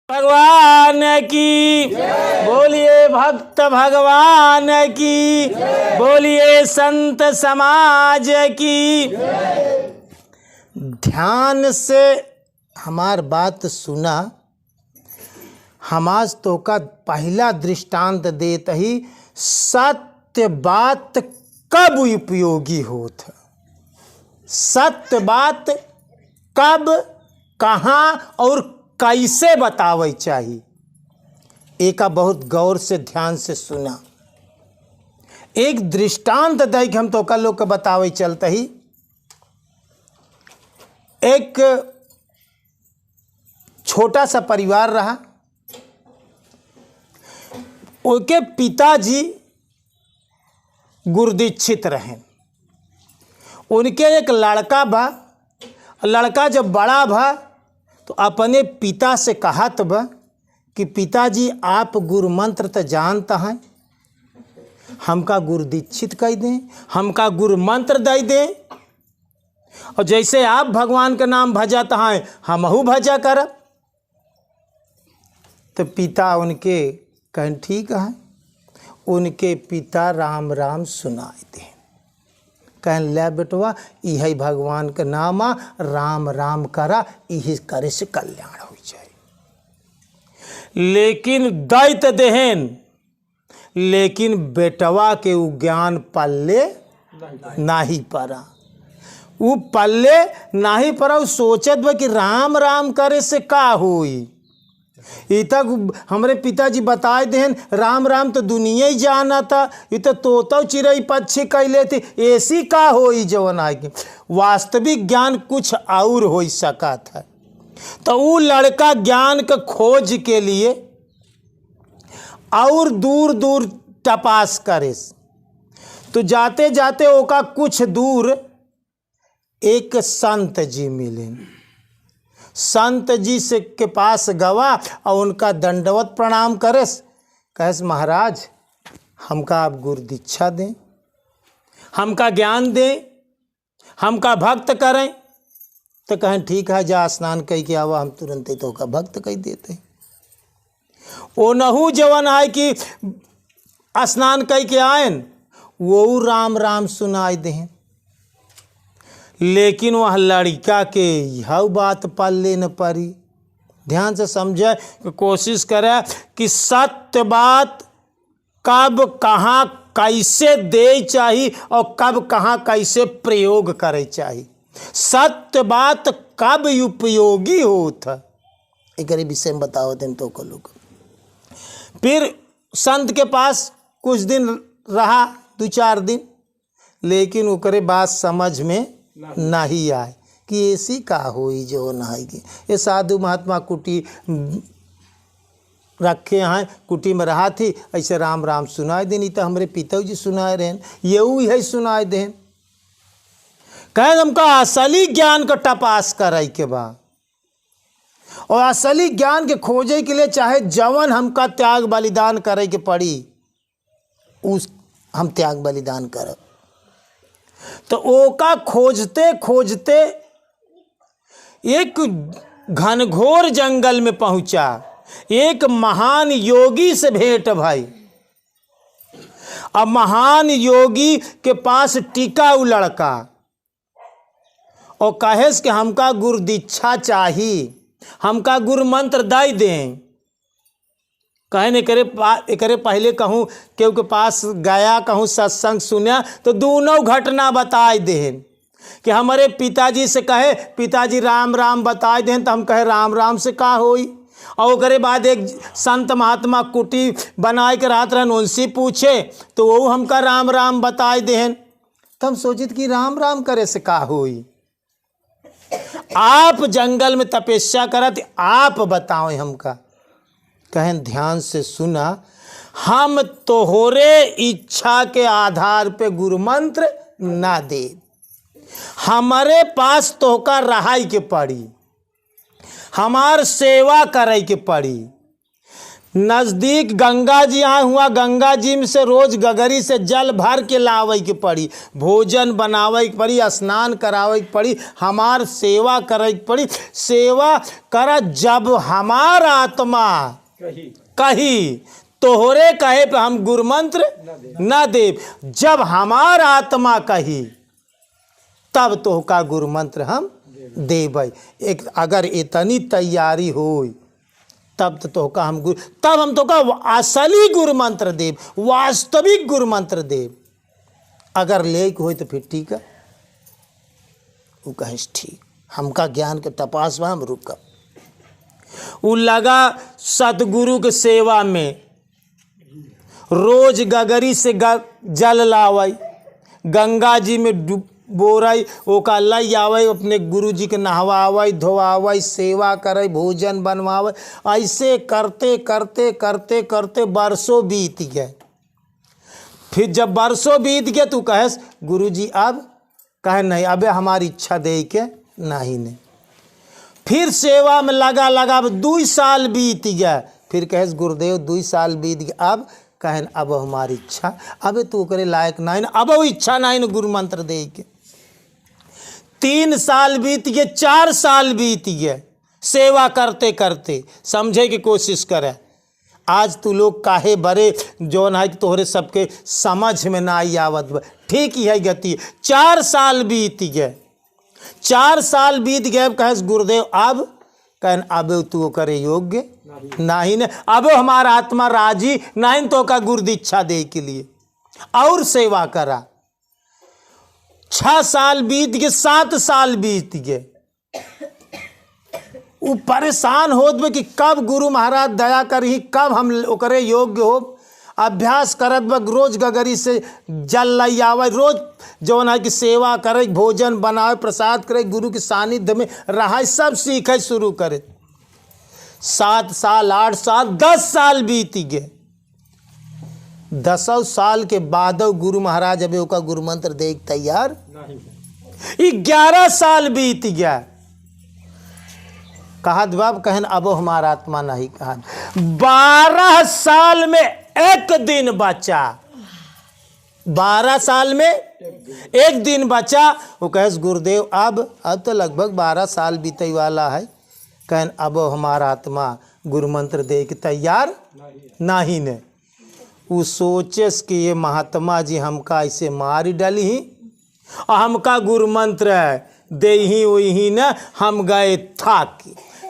भगवान की बोलिए, भक्त भगवान की बोलिए, संत समाज की। ध्यान से हमार बात सुना। हम आज तो का पहला दृष्टांत देत ही सत्य बात कब उपयोगी होत। सत्य बात कब, कहाँ और कैसे बतावे चाहिए, एका बहुत गौर से ध्यान से सुना। एक दृष्टांत दे के हम तो का लोग के बतावे चलते ही। एक छोटा सा परिवार रहा। उनके पिताजी गुरुदीक्षित रहे। उनके एक लड़का बा। लड़का जब बड़ा बा तो अपने पिता से कहत बा कि पिताजी आप गुरु मंत्र तो जानता हैं, हमका गुरु दीक्षित कर दें, हमका गुरु मंत्र दे दें, और जैसे आप भगवान का नाम भजत हैं हमहू भजा करब। तो पिता उनके कहें ठीक है। उनके पिता राम राम सुनाए दें। कहें ले बेटवा यही भगवान का नाम राम राम करा, यही करे से कल्याण हो जाए। लेकिन दैत देहन, लेकिन बेटवा के उ ज्ञान पल्ले नहीं पड़ा। उ पल्ले नहीं पड़ा। उ सोचत बा कि राम राम करे से का होई। ये तक हमारे पिताजी बताए देहन राम राम तो दुनिया ही जाना था। ये तो तोता चिड़ई पक्षी कैले थे, ऐसी का होई जवन आगे। वास्तविक ज्ञान कुछ और हो सका था। तो वो लड़का ज्ञान के खोज के लिए और दूर दूर तपास करे। तो जाते जाते ओका कुछ दूर एक संत जी मिले। संत जी से के पास गवा और उनका दंडवत प्रणाम करस। कहस महाराज हमका आप गुरु दीक्षा दें, हमका ज्ञान दें, हमका भक्त करें। तो कहें ठीक है, जा स्नान कह के आवा, हम तुरंत ही तो का भक्त कह देते। ओ नहू जवन है कि स्नान कह के आयन, वो राम राम सुनाई दें। लेकिन वह लड़का के यह बात पल्ले न पड़ी। ध्यान से समझे, कोशिश करे कि सत्य बात कब कहाँ कैसे दे चाहिए और कब कहाँ कैसे प्रयोग करे चाहिए। सत्य बात कब उपयोगी होता, एक विषय में बताओ दिन तो को लोग। फिर संत के पास कुछ दिन रहा, 2-4 दिन। लेकिन ओकरे बात समझ में नहीं आए कि ऐसी का होई जो नहाएगी। ये साधु महात्मा कुटी रखे हैं, कुटी में रहा थी, ऐसे राम राम सुनाए देनी। तो हमारे पिताजी सुनाए रहे, ये है सुनाए दें। कहें हमका असली ज्ञान का तपास करे के बा, और असली ज्ञान के खोजे के लिए चाहे जवन हमका त्याग बलिदान करे के पड़ी, उस हम त्याग बलिदान करब। तो ओका खोजते खोजते एक घनघोर जंगल में पहुंचा। एक महान योगी से भेंट भाई। अब महान योगी के पास टिका उ लड़का और कहेस कि हमका गुरु दीक्षा चाहिए, हमका गुरु मंत्र दे दें। कहे करे पहले कहूँ केहू के पास गया, कहूँ सत्संग सुना तो दोनों घटना बताए दें कि हमारे पिताजी से कहे पिताजी राम राम बताए दें, तो हम कहे राम राम से का होई। और ओकरे बाद एक संत महात्मा कुटी बनाए के रात रहन, उनसे पूछे तो वो हमका राम राम बताए दें। तो हम सोचित कि राम राम करे से का होई। आप जंगल में तपस्या करत, आप बताओ हमका। कहें ध्यान से सुना, हम तोहरे इच्छा के आधार पे गुरु मंत्र ना दे। हमारे पास तोहका रहाई के पड़ी, हमार सेवा करे के पड़ी। नज़दीक गंगा जी यहाँ हुआ, गंगा जी में से रोज गगरी से जल भर के लावे के पड़ी, भोजन बनावे के पड़ी, स्नान करावे के पड़ी, हमार सेवा करे के पड़ी। सेवा कर जब हमार आत्मा कही तोहरे कहे पे हम गुरु मंत्र न देव। जब हमार आत्मा कही तब तो का गुरु मंत्र हम देबै। एक अगर इतनी तैयारी हो तब तो का हम गुरु, तब हम तो का असली गुरु मंत्र देव, वास्तविक गुरु मंत्र देव। अगर ले हो तो फिर ठीक है, वो कहे ठीक हमका ज्ञान के तपास में हम रुका। वो लगा सतगुरु के सेवा में, रोज गगरी से जल लावई, गंगा जी में बोरई, ओका लई आवे, अपने गुरु जी के नहवावे धोवावे, सेवा करे, भोजन बनवावे। ऐसे करते करते करते करते बरसों बीत गए। फिर जब बरसों बीत गए तो कहे गुरु जी अब कहे नहीं, अबे हमारी इच्छा दे के नहीं। फिर सेवा में लगा 2 साल बीत गया। फिर कहे गुरुदेव 2 साल बीत गए, अब कहें अब हमारी इच्छा, अब तू करे लायक नहीं, अब वो इच्छा नहीं गुरु मंत्र दे के। 3 साल बीत गए, 4 साल बीत गए सेवा करते करते। समझे की कोशिश करे। आज तू लोग काहे बड़े जौन है कि तोहरे सबके समझ में ना आई आवत, ठीक ही है गति। 4 साल बीत गए, 4 साल बीत गए। कहे गुरुदेव अब कहन अब तू करे योग्य नहीं ने, अब हमारा आत्मा राजी नहीं तो का गुरु दीक्षा दे के लिए और सेवा करा। 6 साल बीत गए, 7 साल बीत गए। वो परेशान होत बे कि कब गुरु महाराज दया करही, कब हम ओकरे योग्य हो। अभ्यास करत बा, रोज गगरी से जल लई आवे, रोज जौन है कि सेवा करे, भोजन बनावे, प्रसाद करे, गुरु के सानिध्य में रहा, सब सीखे शुरू करे। 7 साल 8 साल 10 साल बीत गए। 10 साल के बाद गुरु महाराज अबे ओका गुरु मंत्र दे तैयार नहीं। 11 साल बीत गया। कहा बाब कहन अब हमारा आत्मा नहीं। कहा 12 साल में एक दिन बचा, 12 साल में एक दिन बचा। वो कहे गुरुदेव अब तो लगभग 12 साल बीते वाला है। कहन अब हमारा आत्मा गुरु मंत्र दे के तैयार नहीं ने। वो सोचेस कि ये महात्मा जी हमका ऐसे मार डाली ही और हमका गुरु मंत्र दे ही वही न। हम गए थक,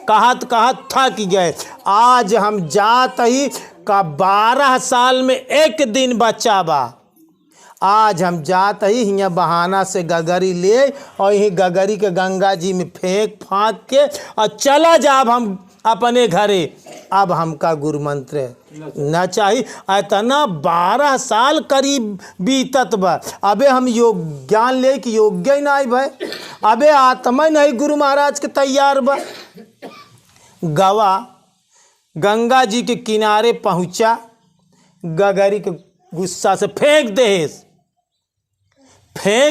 कहत थक गए। आज हम जात ही का 12 साल में एक दिन बचा बा। आज हम जात ही हियाँ बहाना से गगरी ले और यही गगरी के गंगा जी में फेंक फाँक के और चला जाब हम अपने घरे। अब हमका गुरु मंत्र न चाहिए। इतना 12 साल करीब बीतत बा। अबे हम योग ज्ञान ले कि योग्य ही नहीं भाई, अबे आत्मा नहीं गुरु महाराज के तैयार बा। गवा गंगा जी के किनारे पहुंचा, गगरी के गुस्सा से फेंक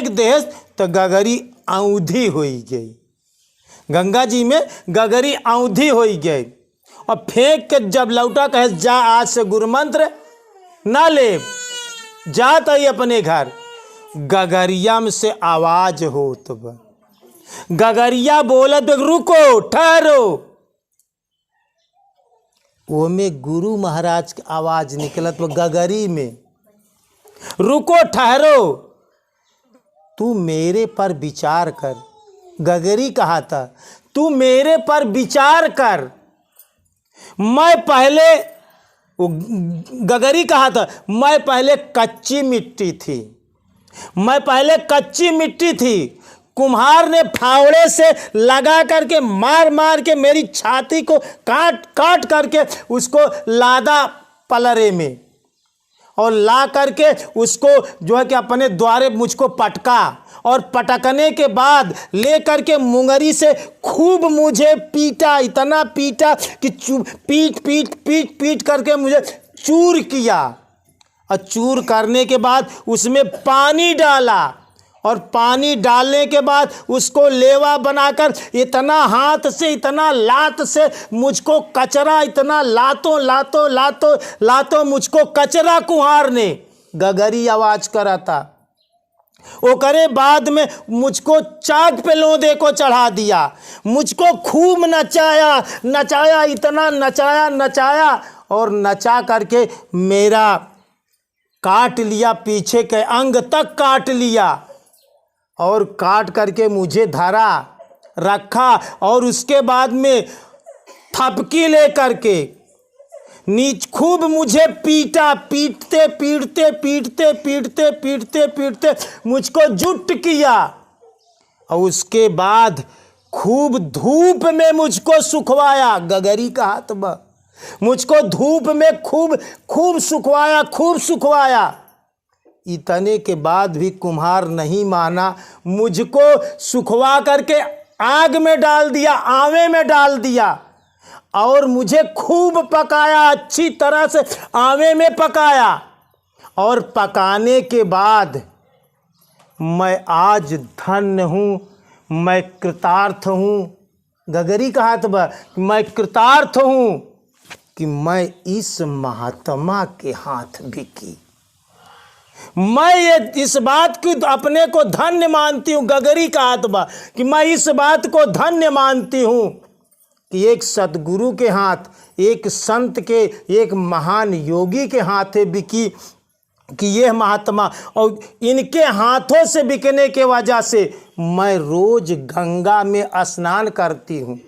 देस तो गगरी औंधी हो गई। गंगा जी में गगरी औंधी हो गई और फेंक के जब लौटा कहे जा आज से गुरु मंत्र ना ले, जात ही अपने घर। गगरिया में से आवाज होत बा, गगरिया बोलत रुको ठहरो। वो में गुरु महाराज की आवाज निकलत बा गगरी में, रुको ठहरो, तू मेरे पर विचार कर। गगरी कहा था तू मेरे पर विचार कर। मैं पहले, वो गगरी कहा था मैं पहले कच्ची मिट्टी थी, मैं पहले कच्ची मिट्टी थी। कुम्हार ने फावड़े से लगा करके मार मार के मेरी छाती को काट काट करके उसको लादा पलरे में और ला करके उसको जो है कि अपने द्वारे मुझको पटका और पटकने के बाद ले करके मुंगरी से खूब मुझे पीटा, इतना पीटा कि पीट पीट पीट पीट करके मुझे चूर किया। और चूर करने के बाद उसमें पानी डाला और पानी डालने के बाद उसको लेवा बनाकर इतना हाथ से इतना लात से मुझको कचरा इतना लातों लातों लातों लातों मुझको कचरा कुम्हार ने गगरी आवाज करा था। वो करे बाद में मुझको चाक पे लोंदे को चढ़ा दिया, मुझको खूब नचाया नचाया इतना नचाया नचाया और नचा करके मेरा काट लिया, पीछे के अंग तक काट लिया और काट करके मुझे धरा रखा और उसके बाद में थपकी ले करके नीच खूब मुझे पीटा, पीटते पीटते पीटते पीटते पीटते पीटते मुझको जुट किया और उसके बाद खूब धूप में मुझको सुखवाया। गगरी का हाथ में मुझको धूप में खूब खूब सुखवाया। इतने के बाद भी कुम्हार नहीं माना, मुझको सुखवा करके आग में डाल दिया, आवे में डाल दिया और मुझे खूब पकाया, अच्छी तरह से आवे में पकाया और पकाने के बाद मैं आज धन्य हूँ, मैं कृतार्थ हूँ। गगरी का हाथ में मैं कृतार्थ हूँ कि मैं इस महात्मा के हाथ बिकी। मैं ये इस बात की अपने को धन्य मानती हूँ, गगरी का हाथ में कि मैं इस बात को धन्य मानती हूँ कि एक सतगुरु के हाथ, एक संत के, एक महान योगी के हाथ बिकी कि यह महात्मा, और इनके हाथों से बिकने के वजह से मैं रोज गंगा में स्नान करती हूँ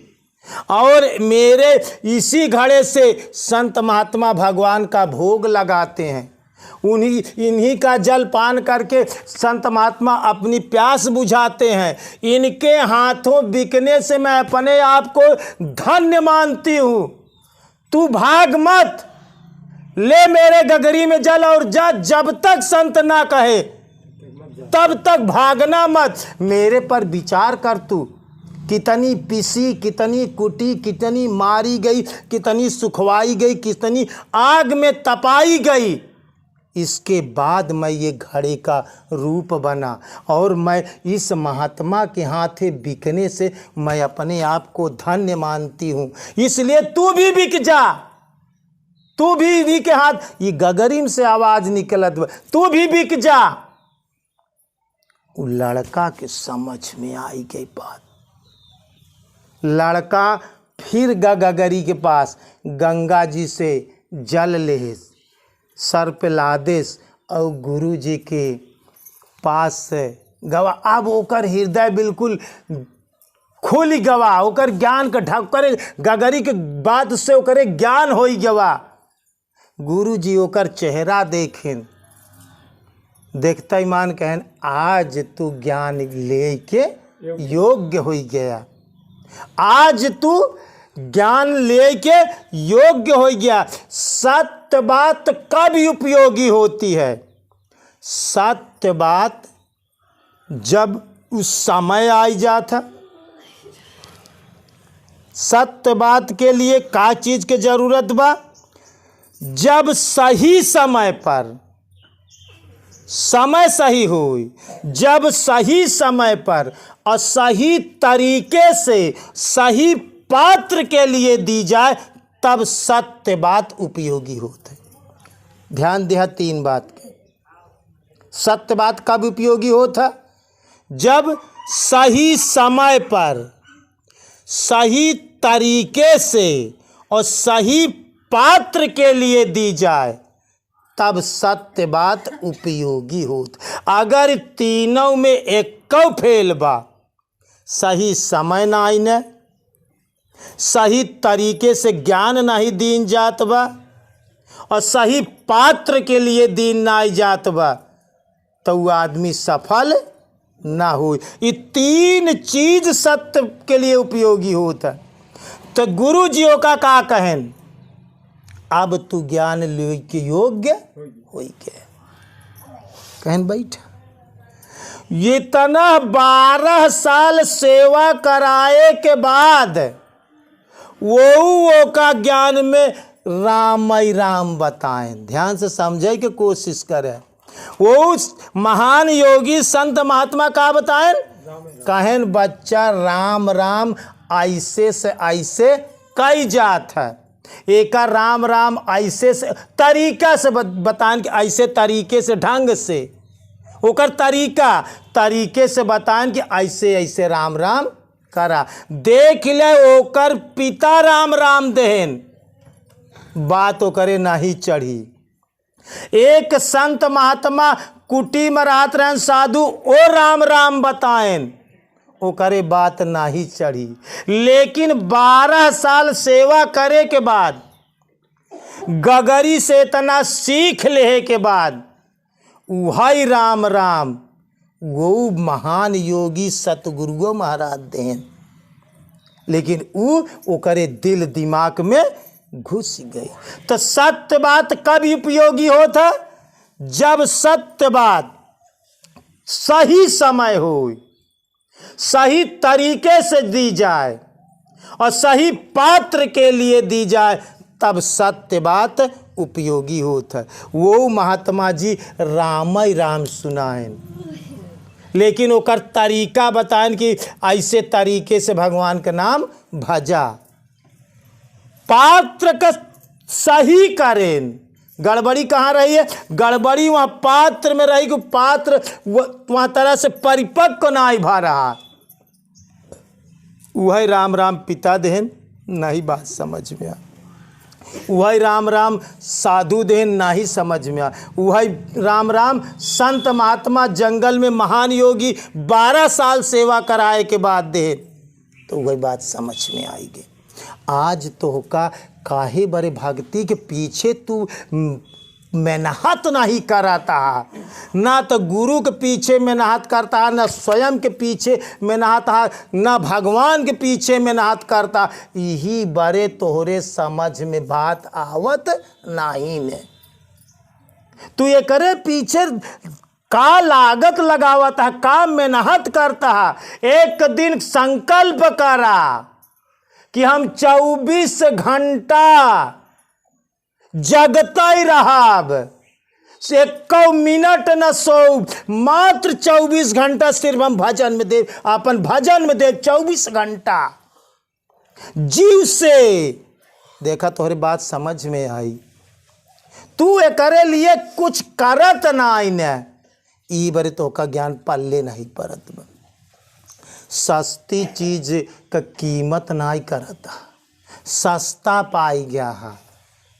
और मेरे इसी घड़े से संत महात्मा भगवान का भोग लगाते हैं। इन्हीं का जल पान करके संत महात्मा अपनी प्यास बुझाते हैं। इनके हाथों बिकने से मैं अपने आप को धन्य मानती हूँ। तू भाग मत, ले मेरे गगरी में जल और जा, जब तक संत ना कहे तब तक भागना मत। मेरे पर विचार कर, तू कितनी पिसी, कितनी कुटी, कितनी मारी गई, कितनी सुखवाई गई, कितनी आग में तपाई गई। इसके बाद मैं ये घड़े का रूप बना और मैं इस महात्मा के हाथे बिकने से मैं अपने आप को धन्य मानती हूँ। इसलिए तू भी बिक जा, तू भी इन्हीं के हाथ, ये गगरीम से आवाज निकलत, तू भी बिक जा। वो लड़का के समझ में आई गई बात। लड़का फिर गगरी के पास गंगा जी से जल ले, सर पे लादेस और गुरु जी के पास से गवा। अब ओकर हृदय बिल्कुल खुल गवा, ओकर ज्ञान का ढक करे, गगरी के बाद से ओकरे ज्ञान हो गवा। गुरु जी ओकर चेहरा देखें, देखता ही मान कहन, आज तू ज्ञान लेके योग्य हो गया, आज तू ज्ञान लेके योग्य हो गया। सत्य बात कब उपयोगी होती है? सत्य बात जब उस समय आई जाता। सत्य बात के लिए का चीज के जरूरत बा? जब सही समय पर, समय सही हो, जब सही समय पर और सही तरीके से सही पात्र के लिए दी जाए, तब सत्य बात उपयोगी होते। ध्यान दिया 3 बात के। सत्य बात कब उपयोगी होता? जब सही समय पर सही तरीके से और सही पात्र के लिए दी जाए, तब सत्य बात उपयोगी होता। अगर तीनों में एक फेल बा, सही समय ना आई न, सही तरीके से ज्ञान नहीं दीन जात बा और सही पात्र के लिए दीन ना आई जात बा, तो वो आदमी सफल ना हो। ये 3 चीज सत्य के लिए उपयोगी होता। तो गुरु जियों का कहन, अब तू ज्ञान ले के योग्य हो गया। कहन बैठ, ये तना 12 साल सेवा कराए के बाद वो का ज्ञान में राम ही राम बताएं। ध्यान से समझे की कोशिश करें। वो महान योगी संत महात्मा का बताएं, कहन बच्चा राम राम ऐसे से ऐसे कई जात है। एक राम राम ऐसे से तरीका से बताएं कि ऐसे तरीके से ढंग से ओकर तरीके से बताएं कि ऐसे ऐसे राम राम करा। देख ले ओकर पिता राम राम देहन, बात ओकरे नहीं चढ़ी। एक संत महात्मा कुटी में रात रहन साधु ओ राम राम बताएं, ओकरे बात नहीं चढ़ी। लेकिन 12 साल सेवा करे के बाद, गगरी से इतना सीख ले के बाद वही राम राम वो महान योगी सतगुरुओ महाराज देन। लेकिन ओकरे दिल दिमाग में घुस गई। तो सत्य बात कब उपयोगी होता? जब सत्य बात सही समय हो, सही तरीके से दी जाए और सही पात्र के लिए दी जाए, तब सत्य बात उपयोगी होता है। वो महात्मा जी राम ही राम सुनाएं, लेकिन ओकर तरीका बताएं कि ऐसे तरीके से भगवान का नाम भजा। पात्र का सही करें। गड़बड़ी कहाँ रही है? गड़बड़ी वहाँ पात्र में रही कि पात्र वहाँ तरह से परिपक्व नहीं भा रहा। वही राम राम पिता देहन, नहीं बात समझ में आ। वही राम राम साधु देहन, नहीं समझ में आ। वही राम राम संत महात्मा जंगल में महान योगी 12 साल सेवा कराए के बाद देहन, तो वही बात समझ में आएगी। आज तो का काहे बड़े भक्ति के पीछे तू मेहनत नहीं कराता, ना तो गुरु के पीछे मेहनत करता है, ना स्वयं के पीछे मेहनत है, ना भगवान के पीछे मेहनत करता। यही बड़े तोहरे समझ में बात आवत नहीं ने। तू ये करे पीछे का लागत लगावता है, का मेहनत करता है। एक दिन संकल्प करा कि हम 24 घंटा जगता ही रहब, 1 मिनट न सो, मात्र 24 घंटा सिर्फ हम भजन में दे, अपन भजन में दे 24 घंटा जीव से। देखा तोहरे बात समझ में आई। तू ये करे लिए कुछ करत ना आईने, ई बरे तो का ज्ञान पल्ले नहीं परत। सस्ती चीज का कीमत नहीं करता, सस्ता पाई गया है,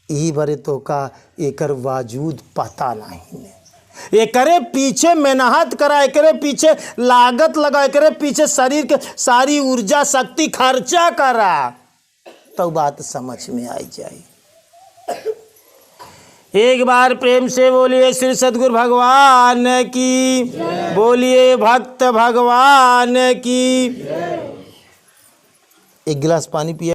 ई बरे तो का एकर वाजूद पता नहीं है। एकरे पीछे मेहनत करा, एकरे पीछे लागत लगा, एकरे पीछे शरीर के सारी ऊर्जा शक्ति खर्चा करा, तो बात समझ में आई जाए। एक बार प्रेम से बोलिए श्री सद्गुरु भगवान की, बोलिए भक्त भगवान की। एक गिलास पानी पिया।